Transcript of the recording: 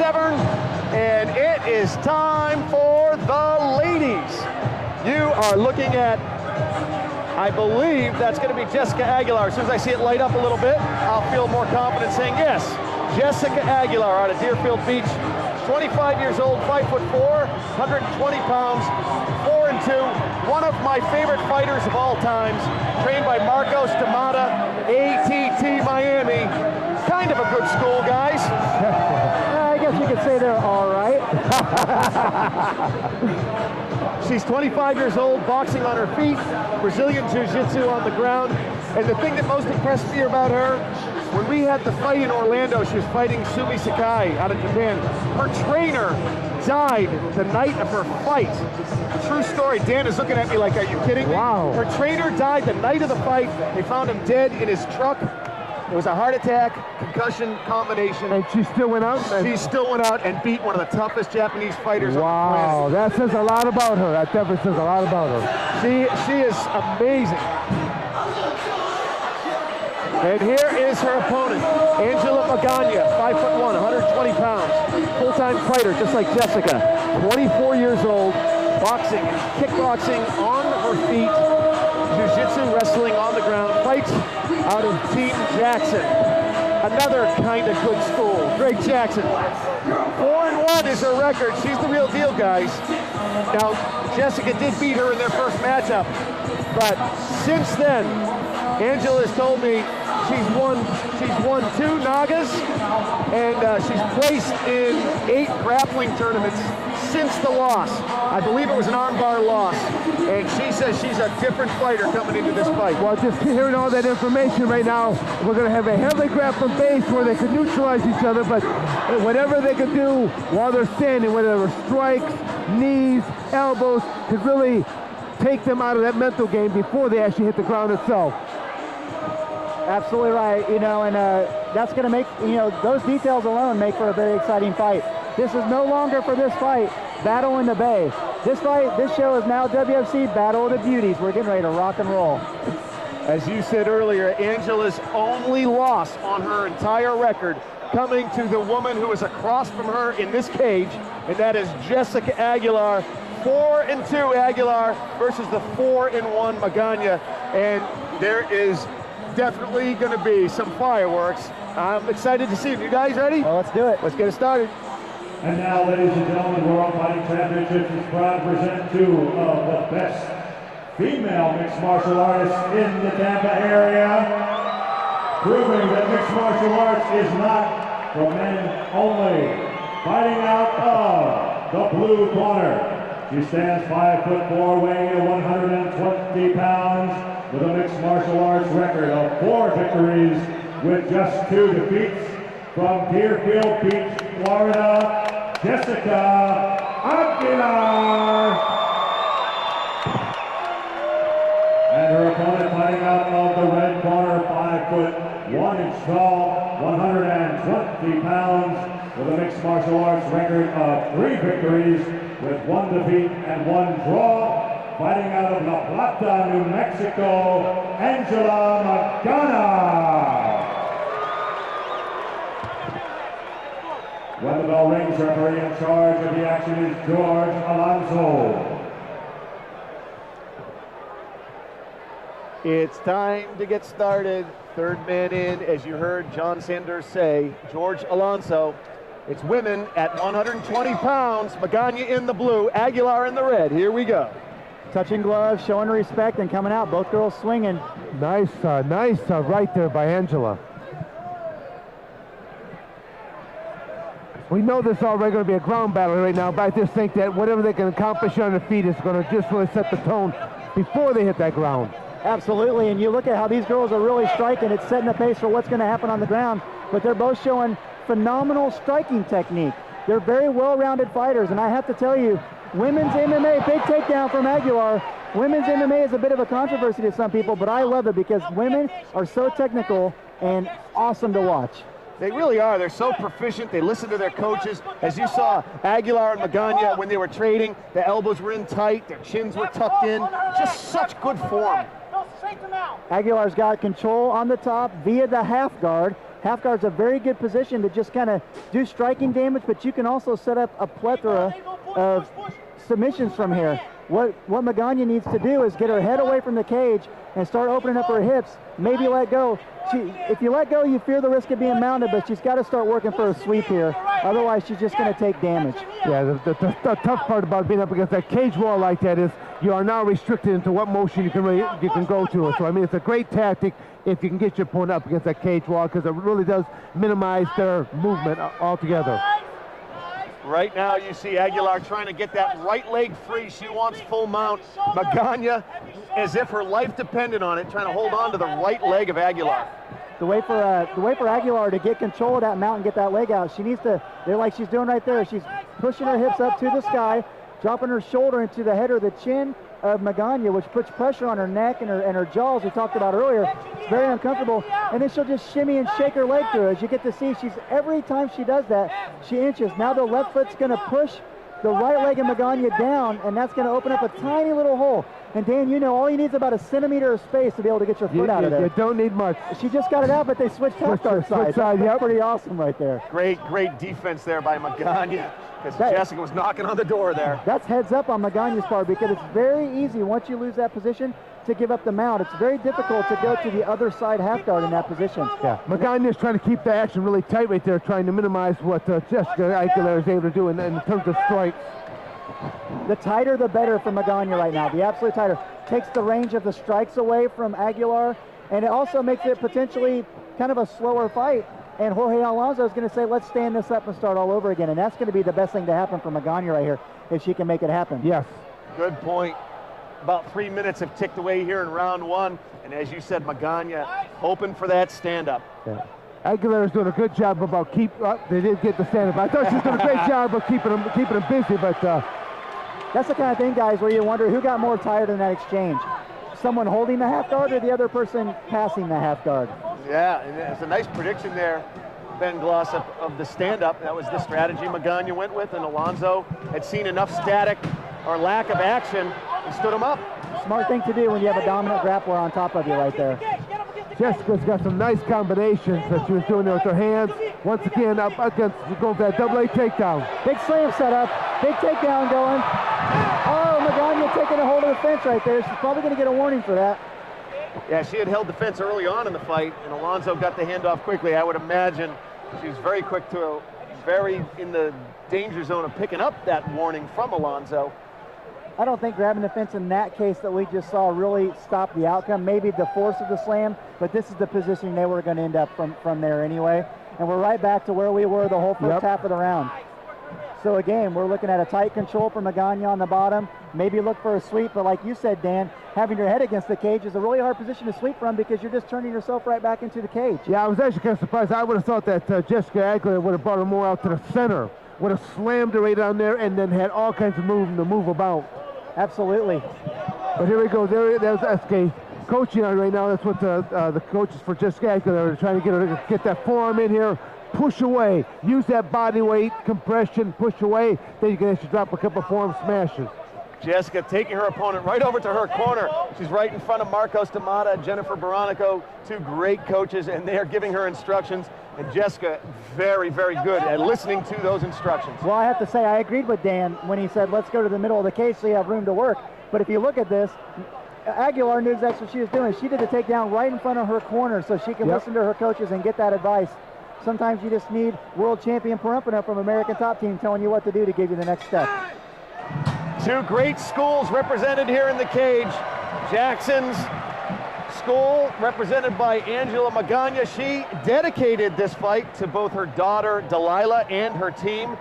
Severn, and it is time for the ladies. You are looking at, I believe that's going to be Jessica Aguilar. As soon as I see it light up a little bit, I'll feel more confident saying yes. Jessica Aguilar out of Deerfield Beach, 25 years old, 5'4", 120 pounds, 4-2, one of my favorite fighters of all times, trained by Marcos Tamata, ATT Miami. Kind of a good school, guys. I guess you could say they're all right. She's 25 years old, boxing on her feet, Brazilian Jiu-Jitsu on the ground. And the thing that most impressed me about her, when we had the fight in Orlando, she was fighting Sumi Sakai out of Japan. Her trainer died the night of her fight. True story. Dan is looking at me like, are you kidding me? Wow. Her trainer died the night of the fight. They found him dead in his truck. It was a heart attack, concussion combination. And she still went out? She still went out and beat one of the toughest Japanese fighters on the Wow, planet. that says a lot about her. That definitely says a lot about her. She is amazing. And here is her opponent, Angela Magana, 5'1", 120 pounds, full-time fighter, just like Jessica, 24 years old, boxing, kickboxing on her feet, jiu-jitsu, wrestling on the ground, fights out of Team Jackson. Another kind of good school, Greg Jackson. 4-1 is her record. She's the real deal, guys. Now, Jessica did beat her in their first matchup, but since then, Angela has told me she's won 2 Nagas, and she's placed in 8 grappling tournaments since the loss. I believe it was an armbar loss, and she says she's a different fighter coming into this fight. Well, just hearing all that information right now, we're going to have a heavily grappling base where they can neutralize each other, but whatever they can do while they're standing, whether it were strikes, knees, elbows, could really take them out of that mental game before they actually hit the ground itself. Absolutely right, you know, and that's going to make, you know, those details alone make for a very exciting fight. This is no longer for this fight, Battle in the Bay. This fight, this show is now WFC Battle of the Beauties. We're getting ready to rock and roll. As you said earlier, Angela's only loss on her entire record coming to the woman who is across from her in this cage, and that is Jessica Aguilar. 4-2 Aguilar versus the 4-1 Magana, and there is definitely going to be some fireworks. I'm excited to see it. You guys ready? Well, let's do it. Let's get it started. And now, ladies and gentlemen, World Fighting Championships is proud to present 2 of the best female mixed martial artists in the Tampa area, proving that mixed martial arts is not for men only. Fighting out of the blue corner, she stands 5'4", weighing in 120 pounds, with a mixed martial arts record of 4 victories with just 2 defeats. From Deerfield Beach, Florida, Jessica Aguilar. And her opponent fighting out of the red corner, 5'1" tall, 120 pounds, with a mixed martial arts record of 3 victories with 1 defeat and 1 draw. Fighting out of La Plata, New Mexico, Angela Magana. When the bell rings, referee in charge of the action is George Alonso. It's time to get started. Third man in, as you heard John Sanders say, George Alonso. It's women at 120 pounds. Magana in the blue, Aguilar in the red. Here we go. Touching gloves, showing respect, and coming out. Both girls swinging. Nice right there by Angela. We know this is already going to be a ground battle right now, but I just think that whatever they can accomplish on their feet is going to just really set the tone before they hit that ground. Absolutely, and you look at how these girls are really striking. It's setting the pace for what's going to happen on the ground, but they're both showing phenomenal striking technique. They're very well-rounded fighters, and I have to tell you, women's MMA, big takedown from Aguilar. Women's MMA is a bit of a controversy to some people, but I love it because women are so technical and awesome to watch. They really are. They're so proficient. They listen to their coaches. As you saw, Aguilar and Magana, when they were trading, the elbows were in tight, their chins were tucked in. Just such good form. Aguilar's got control on the top via the half guard. Half guard's a very good position to just kind of do striking damage, but you can also set up a plethora of submissions from here. What Magana needs to do is get her head away from the cage and start opening up her hips, maybe let go. If you let go, you fear the risk of being mounted, but she's got to start working for a sweep here. Otherwise, she's just going to take damage. Yeah, the tough part about being up against that cage wall like that is you are now restricted into what motion you can go to. So, I mean, it's a great tactic if you can get your opponent up against that cage wall, because it really does minimize their movement altogether. Right now you see Aguilar trying to get that right leg free. She wants full mount. Magana, as if her life depended on it, trying to hold on to the right leg of Aguilar. The way for Aguilar to get control of that mount and get that leg out, she needs to, like she's doing right there, she's pushing her hips up to the sky, dropping her shoulder into the head or the chin of Magana, which puts pressure on her neck and her jaws we talked about earlier. It's very uncomfortable, and then she'll just shimmy and shake her leg through. As you get to see, every time she does that, she inches. Now the left foot's going to push the right leg of Magana down, and that's going to open up a tiny little hole. And Dan, you know, all you need is about a centimeter of space to be able to get your foot out of there. You don't need much. She just got it out, but they switched half guard sides. That's pretty awesome right there. Great defense there by Magana, because Jessica was knocking on the door there. That's heads up on Magana's part, because it's very easy once you lose that position to give up the mount. It's very difficult to go to the other side half guard in that position. Yeah, Magana is trying to keep the action really tight right there, trying to minimize what Jessica Aguilar is able to do in terms of strikes. The tighter the better for Magana right now. The absolute tighter takes the range of the strikes away from Aguilar, and it also makes it potentially kind of a slower fight. And Jorge Alonso is going to say, let's stand this up and start all over again. And that's going to be the best thing to happen for Magana right here, if she can make it happen. Yes. Good point. About 3 minutes have ticked away here in round one. And as you said, Magana hoping for that stand-up. Yeah. Aguilar is doing a good job about they did get the stand-up. I thought she was doing a great job of keeping them busy, but that's the kind of thing, guys, where you wonder who got more tired in that exchange. Someone holding the half guard or the other person passing the half guard? Yeah, and it's a nice prediction there, Ben Gloss, of the stand-up. That was the strategy Magana went with, and Alonso had seen enough static or lack of action and stood him up. Smart thing to do when you have a dominant grappler on top of you right there. Jessica's got some nice combinations that she was doing there with her hands. Once again, up against, going for that double A takedown. Big slam set up, big takedown going. Oh, Magana taking a hold of the fence right there. She's probably going to get a warning for that. Yeah, she had held the fence early on in the fight, and Alonso got the handoff quickly. I would imagine she's very quick to, very in the danger zone of picking up that warning from Alonso. I don't think grabbing the fence in that case that we just saw really stopped the outcome. Maybe the force of the slam, but this is the position they were going to end up from there anyway. And we're right back to where we were the whole first half of the round. So again, we're looking at a tight control for Magana on the bottom. Maybe look for a sweep, but like you said, Dan, having your head against the cage is a really hard position to sweep from, because you're just turning yourself right back into the cage. Yeah, I was actually kind of surprised. I would have thought that Jessica Aguilar would have brought her more out to the center, would have slammed her right down there, and then had all kinds of movement to move about. Absolutely. But here we go. There's SK coaching on right now. That's what the coaches for Jessica Aguilar are trying to get her to get that forearm in here, push away, use that body weight, compression, push away. Then you can actually drop a couple of forearm smashes. Jessica taking her opponent right over to her corner. She's right in front of Marcos Tamata and Jennifer Baronico, two great coaches, and they are giving her instructions. And Jessica, very, very good at listening to those instructions. Well, I have to say, I agreed with Dan when he said, let's go to the middle of the cage so you have room to work. But if you look at this, Aguilar knew that's what she was doing. She did the takedown right in front of her corner so she can listen to her coaches and get that advice. Sometimes you just need world champion Parampana from American Top Team telling you what to do to give you the next step. Two great schools represented here in the cage. Jackson's school, represented by Angela Magana. She dedicated this fight to both her daughter, Delilah, and her team.